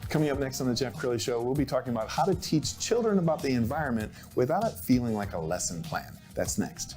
Coming up next on the Jeff Crilley Show, we'll be talking about how to teach children about the environment without it feeling like a lesson plan. That's next.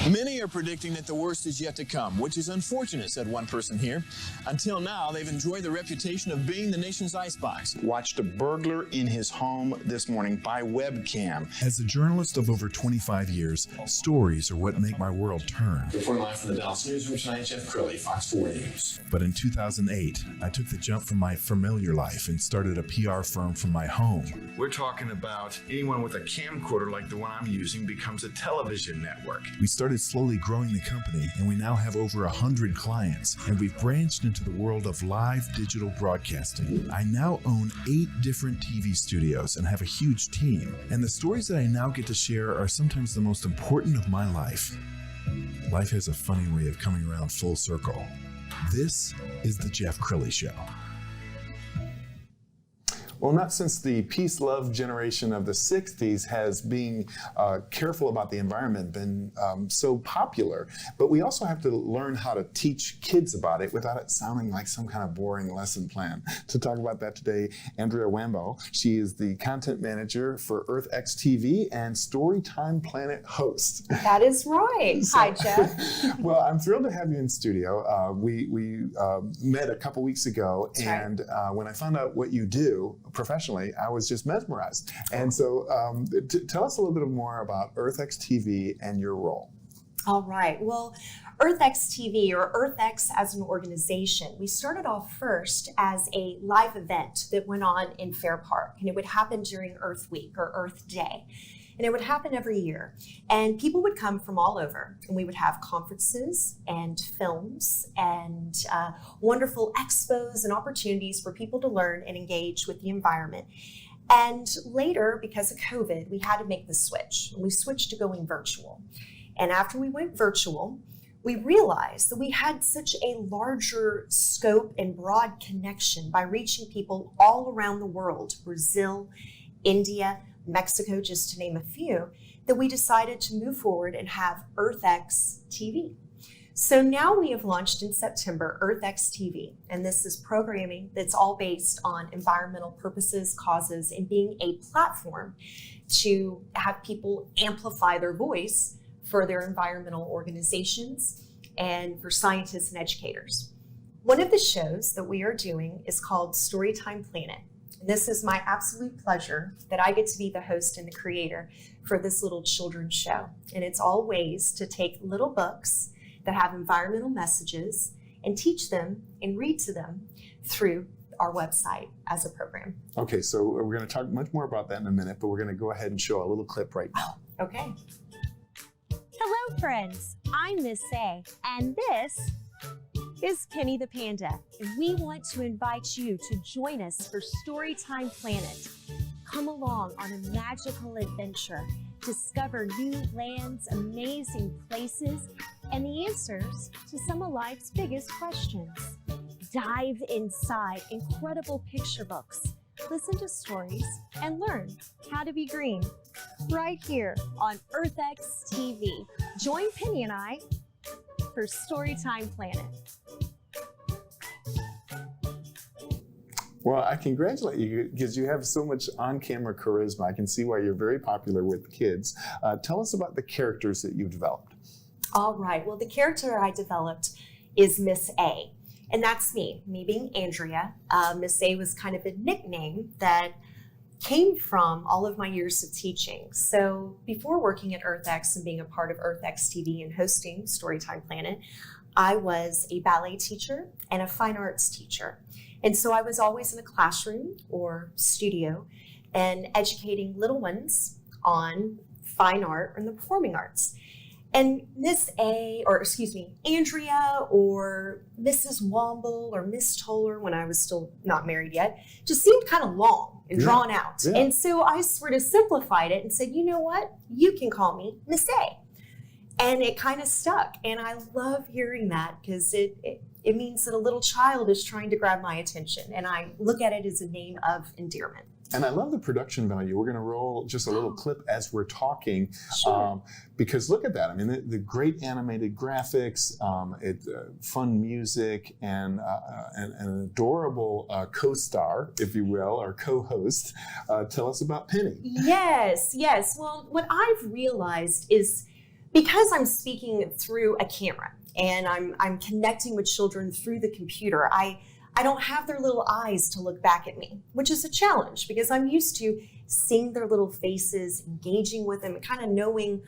Many are predicting that the worst is yet to come, which is unfortunate, said one person here. Until now, they've enjoyed the reputation of being the nation's icebox. Watched a burglar in his home this morning by webcam. As a journalist of over 25 years, stories are what make my world turn. Reporting live from the Dallas newsroom tonight, Jeff Crilley, Fox 4 News. But in 2008, I took the jump from my familiar life and started a PR firm from my home. We're talking about anyone with a camcorder like the one I'm using becomes a television network. We started slowly growing the company, and we now have over 100 clients, and we've branched into the world of live digital broadcasting. I now own 8 different TV studios and have a huge team, and the stories that I now get to share are sometimes the most important of my life. Life has a funny way of coming around full circle. This is the Jeff Crilley Show. Well, not since the peace-love generation of the 60s has being careful about the environment been so popular. But we also have to learn how to teach kids about it without it sounding like some kind of boring lesson plan. To talk about that today, Andrea Wamble. She is the content manager for EarthX TV and Storytime Planet host. That is right. Hi, Jeff. Well, I'm thrilled to have you in studio. We met a couple weeks ago, and when I found out what you do professionally, I was just mesmerized. And so tell us a little bit more about EarthX TV and your role. All right. Well, EarthX TV, or EarthX as an organization, we started off first as a live event that went on in Fair Park, and it would happen during Earth Week or Earth Day. And it would happen every year. And people would come from all over, and we would have conferences and films and wonderful expos and opportunities for people to learn and engage with the environment. And later, because of COVID, we had to make the switch. We switched to going virtual. And after we went virtual, we realized that we had such a larger scope and broad connection by reaching people all around the world, Brazil, India, Mexico, just to name a few, that we decided to move forward and have EarthX TV. So now we have launched in September EarthX TV, and this is programming that's all based on environmental purposes, causes, and being a platform to have people amplify their voice for their environmental organizations and for scientists and educators. One of the shows that we are doing is called Storytime Planet. This is my absolute pleasure that I get to be the host and the creator for this little children's show. And it's all ways to take little books that have environmental messages and teach them and read to them through our website as a program. Okay, so we're going to talk much more about that in a minute, but we're going to go ahead and show a little clip right now. Okay. Hello, friends. I'm Miss A, and this is Penny the Panda, and we want to invite you to join us for Storytime Planet. Come along on a magical adventure, discover new lands, amazing places, and the answers to some of life's biggest questions. Dive inside incredible picture books, listen to stories, and learn how to be green. Right here on EarthX TV. Join Penny and I for Storytime Planet. Well, I congratulate you because you have so much on-camera charisma. I can see why you're very popular with kids. Tell us about the characters that you've developed. All right. Well, the character I developed is Miss A, and that's me being Andrea. Miss A was kind of a nickname that came from all of my years of teaching. So before working at EarthX and being a part of EarthX TV and hosting Storytime Planet, I was a ballet teacher and a fine arts teacher. And so I was always in a classroom or studio and educating little ones on fine art and the performing arts. And Andrea or Mrs. Wamble or Miss Toller, when I was still not married yet, just seemed kind of long and drawn out. Yeah. And so I sort of simplified it and said, you know what? You can call me Miss A. And it kind of stuck. And I love hearing that because it means that a little child is trying to grab my attention. And I look at it as a name of endearment. And I love the production value. We're going to roll just a little clip as we're talking, because look at that. I mean, the great animated graphics, fun music, and an adorable co-star, if you will, or co-host. Tell us about Penny. Yes. Well, what I've realized is because I'm speaking through a camera and I'm connecting with children through the computer, I don't have their little eyes to look back at me, which is a challenge because I'm used to seeing their little faces, engaging with them, and kind of knowing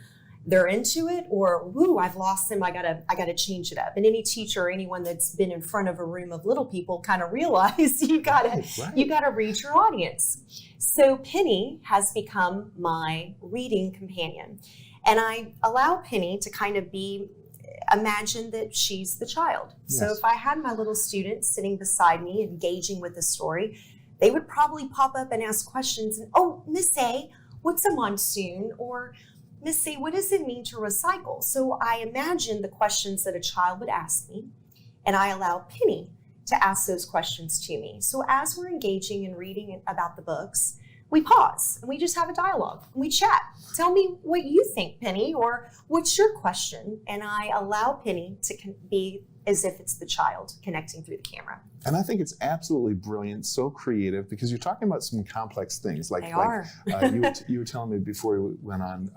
they're into it or, woo, I've lost them, I gotta change it up. And any teacher or anyone that's been in front of a room of little people kind of realize you gotta read your audience. So Penny has become my reading companion. And I allow Penny to kind of imagine that she's the child. Yes. So if I had my little students sitting beside me engaging with the story, they would probably pop up and ask questions. And, oh, Miss A, what's a monsoon? Or Miss A, what does it mean to recycle? So I imagine the questions that a child would ask me, and I allow Penny to ask those questions to me. So as we're engaging and reading about the books, we pause and we just have a dialogue and we chat. Tell me what you think, Penny, or what's your question? And I allow Penny to be as if it's the child connecting through the camera. And I think it's absolutely brilliant, so creative, because you're talking about some complex things. You were telling me before we went on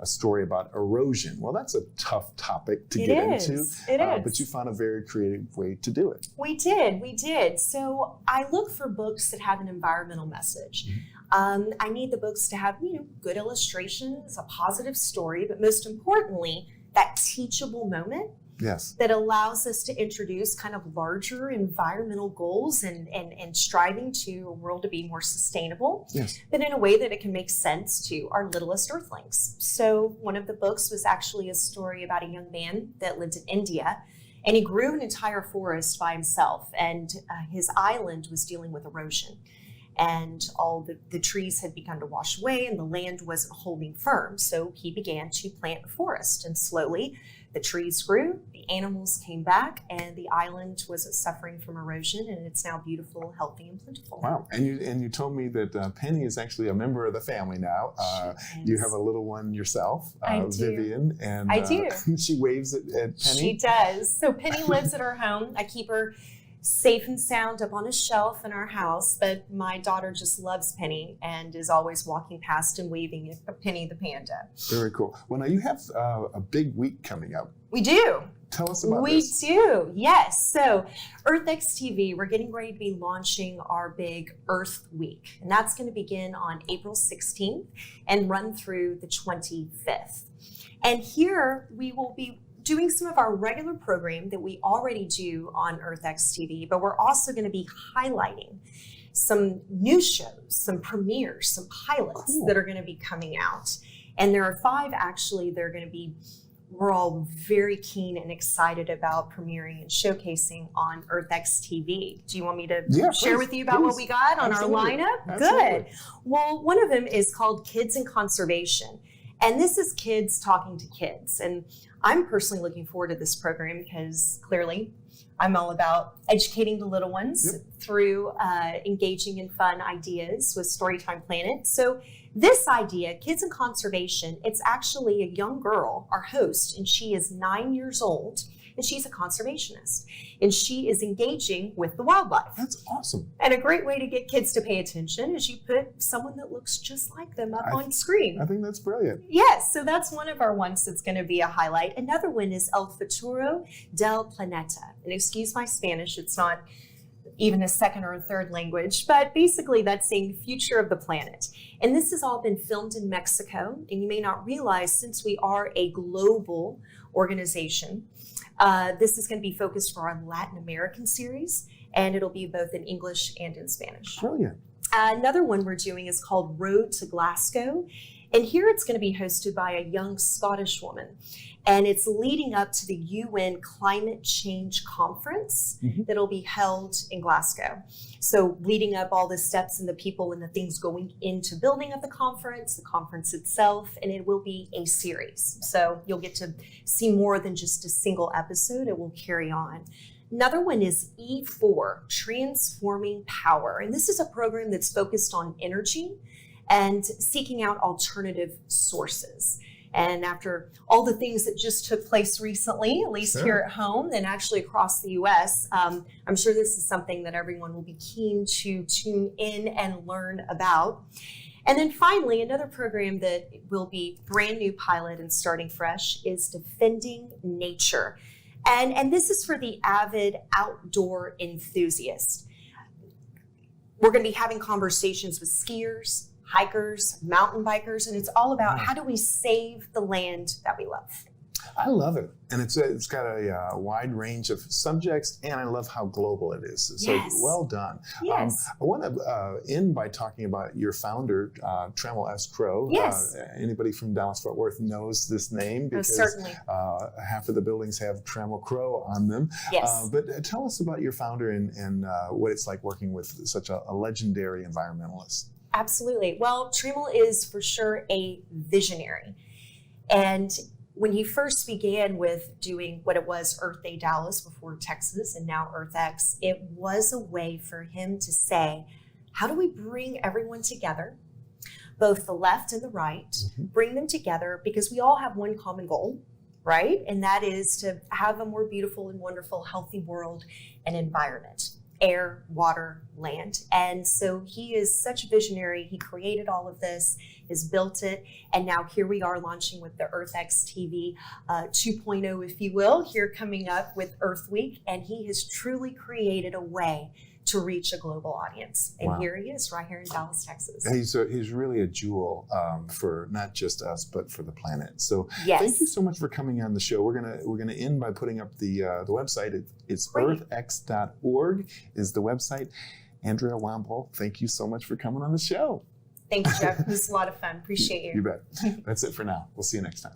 a story about erosion. Well, that's a tough topic to get into. It is. But you found a very creative way to do it. We did. So I look for books that have an environmental message. Mm-hmm. I need the books to have, good illustrations, a positive story, but most importantly, that teachable moment. Yes. That allows us to introduce kind of larger environmental goals and striving to a world to be more sustainable, yes, but in a way that it can make sense to our littlest earthlings. So one of the books was actually a story about a young man that lived in India, and he grew an entire forest by himself, and his island was dealing with erosion. And all the trees had begun to wash away and the land wasn't holding firm. So he began to plant a forest, and slowly the trees grew, the animals came back, and the island wasn't suffering from erosion, and it's now beautiful, healthy, and plentiful. Wow. And you told me that Penny is actually a member of the family now. You have a little one yourself, Vivian. And I do. She waves at Penny. She does. So Penny lives at our home. I keep her safe and sound up on a shelf in our house, but my daughter just loves Penny and is always walking past and waving at Penny the panda. Very cool. Well, now you have a big week coming up. We do. Tell us about this. We do, yes. So EarthX TV, we're getting ready to be launching our big Earth Week, and that's going to begin on April 16th and run through the 25th. And here we will be doing some of our regular program that we already do on EarthX TV, but we're also going to be highlighting some new shows, some premieres, some pilots that are going to be coming out. And there are 5 actually that are going to be, we're all very keen and excited about premiering and showcasing on EarthX TV. Do you want me to share with you about what we got on our lineup? Absolutely. Good. Well, one of them is called Kids in Conservation. And this is kids talking to kids. And I'm personally looking forward to this program because clearly I'm all about educating the little ones through engaging in fun ideas with Storytime Planet. So this idea, Kids in Conservation, it's actually a young girl, our host, and she is 9 years old, and she's a conservationist, and she is engaging with the wildlife. That's awesome. And a great way to get kids to pay attention is you put someone that looks just like them up on screen. I think that's brilliant. Yes, so that's one of our ones that's going to be a highlight. Another one is El Fatoro Del Planeta. And excuse my Spanish, it's not even a second or a third language, but basically that's saying future of the planet. And this has all been filmed in Mexico. And you may not realize, since we are a global organization, this is going to be focused for our Latin American series, and it'll be both in English and in Spanish. Brilliant. Another one we're doing is called Road to Glasgow, And here it's going to be hosted by a young Scottish woman. And it's leading up to the UN Climate Change Conference that'll be held in Glasgow. So leading up all the steps and the people and the things going into building of the conference itself, and it will be a series. So you'll get to see more than just a single episode. It will carry on. Another one is E4, Transforming Power. And this is a program that's focused on energy and seeking out alternative sources. And after all the things that just took place recently, at least here at home and actually across the US, I'm sure this is something that everyone will be keen to tune in and learn about. And then finally, another program that will be brand new pilot and starting fresh is Defending Nature. And this is for the avid outdoor enthusiast. We're going to be having conversations with skiers, hikers, mountain bikers, and it's all about how do we save the land that we love. I love it. And it's got a wide range of subjects, and I love how global it is. So well done. Yes. I want to end by talking about your founder, Trammell S. Crow. Yes. Anybody from Dallas-Fort Worth knows this name because certainly. Half of the buildings have Trammell Crow on them. Yes. But tell us about your founder and what it's like working with such a legendary environmentalist. Absolutely. Well, Trammell is for sure a visionary. And when he first began with doing what it was Earth Day Dallas before Texas and now EarthX, it was a way for him to say, how do we bring everyone together, both the left and the right, bring them together because we all have one common goal, right? And that is to have a more beautiful and wonderful, healthy world and environment. Air, water, land. And so he is such a visionary. He created all of this, has built it, and now here we are launching with the EarthX TV 2.0, if you will, here coming up with Earth Week, and he has truly created a way to reach a global audience. And here he is, right here in Dallas, Texas. He's really a jewel for not just us, but for the planet. So thank you so much for coming on the show. We're gonna end by putting up the website. It's earthx.org is the website. Andrea Wamble, thank you so much for coming on the show. Thank you, Jeff. This was a lot of fun. Appreciate you. You bet. That's it for now. We'll see you next time.